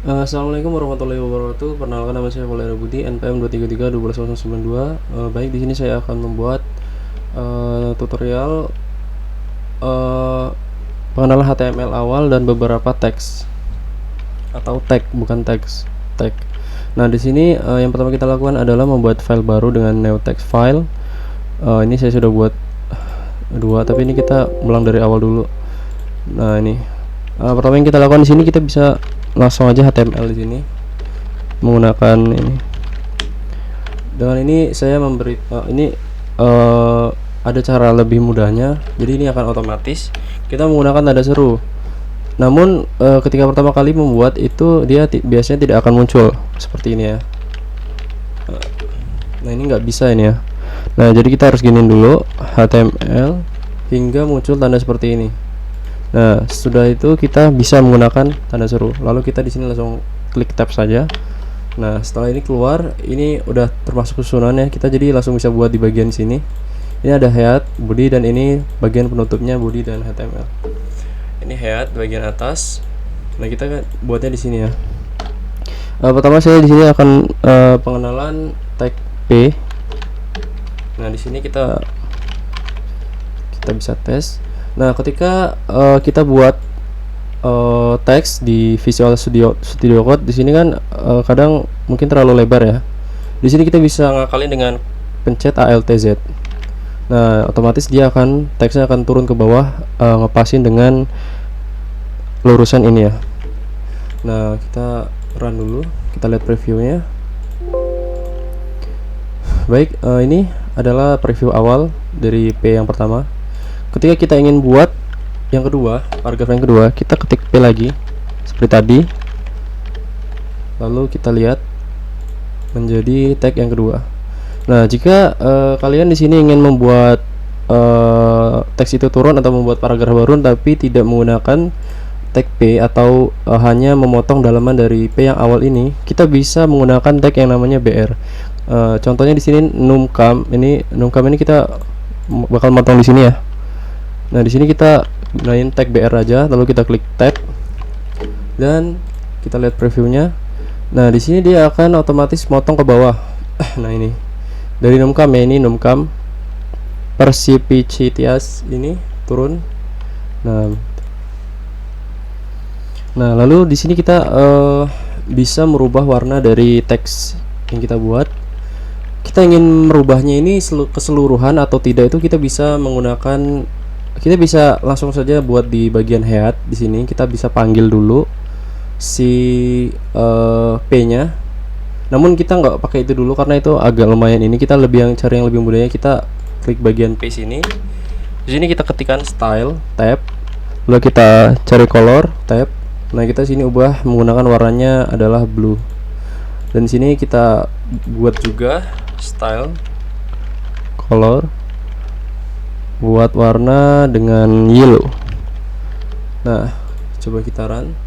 Assalamualaikum warahmatullahi wabarakatuh. Perkenalkan, nama saya Valera Budi, NPM 233 Baik, di sini saya akan membuat tutorial eh, pengenalan HTML awal dan beberapa teks atau tag, bukan teks, tag. Nah, di sini yang pertama kita lakukan adalah membuat file baru dengan new text file. Ini saya sudah buat dua, tapi ini kita ulang dari awal dulu. Nah, ini pertama yang kita lakukan di sini, kita bisa langsung aja HTML di sini menggunakan ini. Dengan ini saya memberi ada cara lebih mudahnya. Jadi ini akan otomatis kita menggunakan tanda seru. Namun ketika pertama kali membuat itu dia biasanya tidak akan muncul seperti ini ya. Nah, ini nggak bisa ini ya. Nah, jadi kita harus giniin dulu HTML hingga muncul tanda seperti ini. Nah, sudah itu kita bisa menggunakan tanda seru. Lalu kita di sini langsung klik tab saja. Nah, setelah ini keluar, ini udah termasuk susunannya. Kita jadi langsung bisa buat di bagian sini. Ini ada head, body, dan ini bagian penutupnya body dan HTML. Ini head bagian atas. Nah, kita buatnya di sini ya. Pertama saya di sini akan pengenalan tag P. Nah, di sini kita bisa tes. Nah, ketika kita buat teks di Visual Studio Code, di sini kan kadang mungkin terlalu lebar ya. Di sini kita bisa ngakalin dengan pencet Alt Z. Nah, otomatis dia teksnya akan turun ke bawah, ngepasin dengan lurusan ini ya. Nah, kita run dulu, kita lihat previewnya. Baik, ini adalah preview awal dari P yang pertama. Ketika kita ingin buat yang kedua, paragraf yang kedua, kita ketik P lagi seperti tadi, lalu kita lihat menjadi tag yang kedua. Nah, jika kalian di sini ingin membuat teks itu turun atau membuat paragraf baru tapi tidak menggunakan tag P atau hanya memotong dalaman dari P yang awal ini, kita bisa menggunakan tag yang namanya BR. Contohnya di sini numcam ini kita bakal motong di sini ya. Nah, di sini kita gunain tag BR aja, lalu kita klik tab dan kita lihat previewnya. Nah, di sini dia akan otomatis motong ke bawah. Nah, ini dari numcam ya, ini numcam persipicitas ini turun. Nah, lalu di sini kita bisa merubah warna dari teks yang kita buat. Kita ingin merubahnya ini keseluruhan atau tidak, itu kita bisa menggunakan, kita bisa langsung saja buat di bagian head. Di sini kita bisa panggil dulu si P-nya. Namun kita nggak pakai itu dulu karena itu agak lumayan. Ini kita cari yang lebih mudahnya. Kita klik bagian P sini. Di sini kita ketikkan style tab, lalu kita cari color tab. Nah, kita sini ubah menggunakan warnanya adalah blue. Dan di sini kita buat juga style color, buat warna dengan yellow. Nah, coba kita run.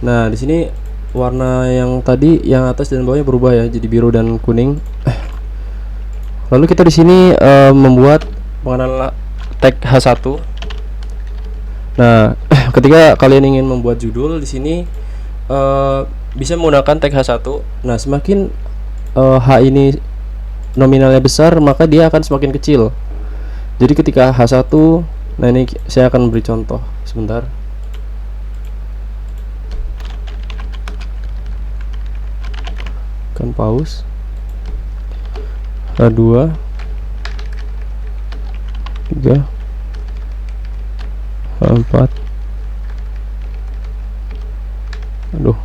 Nah, di sini warna yang tadi yang atas dan bawahnya berubah ya, jadi biru dan kuning. Lalu kita di sini membuat pengenalan tag H1. Nah, ketika kalian ingin membuat judul di sini bisa menggunakan tag H1. Nah, semakin H ini nominalnya besar, maka dia akan semakin kecil. Jadi ketika H1, nah ini saya akan beri contoh sebentar. Kan pause. H2 3 H4. Aduh.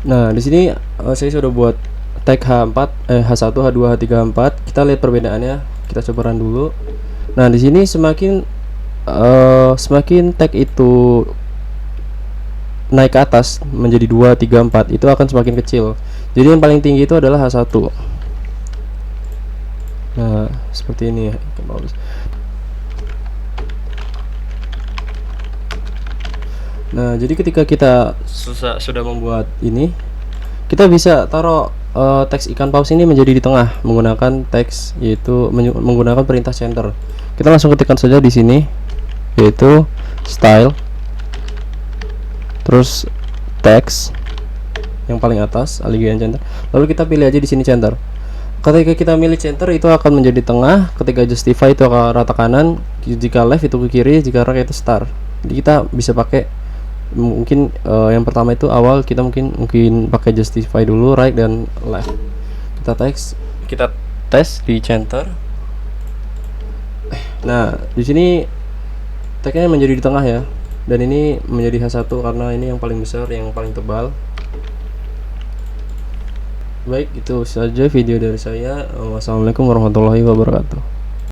Nah, di sini saya sudah buat tag H1, H2, H3, H4. Kita lihat perbedaannya. Kita coba run dulu. Nah, di sini semakin tag itu naik ke atas menjadi 2, 3, 4, itu akan semakin kecil. Jadi yang paling tinggi itu adalah H1. Nah, seperti ini ya. Nah, jadi ketika kita sudah membuat ini, kita bisa taruh teks ikan paus ini menjadi di tengah menggunakan teks, yaitu menggunakan perintah center. Kita langsung ketikkan saja di sini, yaitu style, terus teks yang paling atas alignment center. Lalu kita pilih aja di sini center. Ketika kita milih center itu akan menjadi tengah, ketika justify itu ke rata kanan, jika left itu ke kiri, jika right itu start. Jadi kita bisa pakai mungkin yang pertama itu awal kita mungkin pakai justify dulu right dan left. Kita tes di center. Nah, di sini tagnya menjadi di tengah ya. Dan ini menjadi H1 karena ini yang paling besar, yang paling tebal. Baik, itu saja video dari saya. Wassalamualaikum warahmatullahi wabarakatuh.